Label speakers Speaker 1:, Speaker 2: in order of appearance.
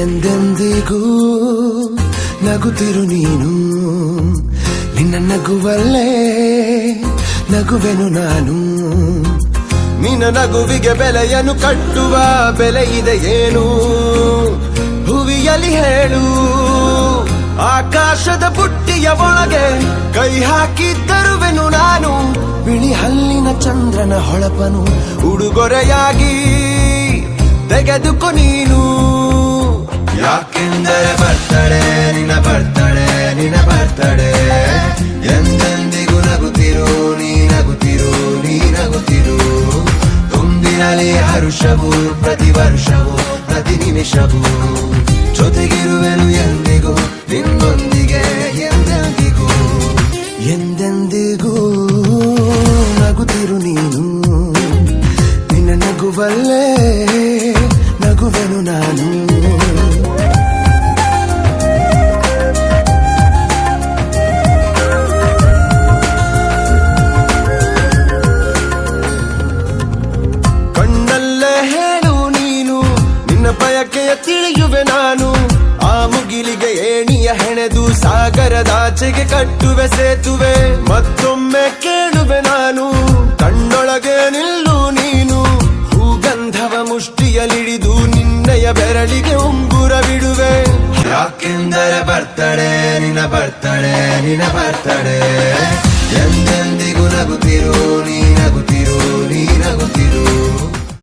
Speaker 1: ಎಂದೆಂದಿಗೂ ನಗುತ್ತಿರು ನೀನು, ನಿನ್ನ ನಗುವಲ್ಲೇ ನಗುವೆನು ನಾನು. ನಿನ್ನ ನಗುವಿಗೆ ಬೆಲೆಯನ್ನು ಕಟ್ಟುವ ಬೆಲೆ ಇದೆ ಏನು, ಹುವಿಯಲ್ಲಿ ಹೇಳು. ಆಕಾಶದ ಬುಟ್ಟಿಯ ಒಳಗೆ ಕೈ ಹಾಕಿ ತರುವೆನು ನಾನು, ಬಿಳಿ ಹಲ್ಲಿನ ಚಂದ್ರನ ಹೊಳಪನು ಉಡುಗೊರೆಯಾಗಿ ತೆಗೆದುಕೊ ನೀನು. ಯಾಕೆಂದರೆ ಬರ್ತಡೆ ನಿನ್ನ ಬರ್ತಡೆ ನಿನ್ನ ಬರ್ತಡೆ, ಎಂದೆಂದಿಗೂ ನಗುತ್ತಿರು ನೀ ನಗುತ್ತಿರು ನೀ ನಗುತ್ತಿರು. ತುಂಬಿರಲಿ ಹರುಷವು ಪ್ರತಿ ವರ್ಷವೂ ಪ್ರತಿ ನಿಮಿಷವೂ, ಜೊತೆಗಿರುವೆನು ಎಂದಿಗೂ ನಿನ್ನೊಂದಿಗೆ ಎಂದೆಂದಿಗೂ. ಎಂದೆಂದಿಗೂ ನಗುತ್ತಿರು ನೀನು, ನಿನ್ನ ನಗುವಲ್ಲೇ ನಗುವೆನು ನಾನು. ಕಣ್ಣಲ್ಲೇ ಹೇಳು ನೀನು ನಿನ್ನ ಬಯಕೆಯ ತಿಳಿಯುವೆ ನಾನು, ಆ ಮುಗಿಲಿಗೆ ಏಣಿಯ ಹೆಣೆದು ಸಾಗರದಾಚೆಗೆ ಕಟ್ಟುವೆ ಸೇತುವೆ. ಮತ್ತೊಮ್ಮೆ ಕೇಳುವೆ ನಾನು, ಕಣ್ಣೊಳಗೆ ನಿಲ್ಲು ನೀನು, ಹೂಗಂಧವ ಮುಷ್ಟಿಯಲಿಡಿದು ನಿನ್ನಯ ಬೆರಳಿಗೆ ಉಂಗುರ ಬಿಡುವೆ. ಯಾಕೆಂದರೆ ಬರ್ತಡೆ ನಿನ್ನ ಬರ್ತಡೆ ನಿನ್ನ ಬರ್ತಡೆ, ಎಂದೆಂದಿಗೂ ನಗುತ್ತಿರು ನೀನ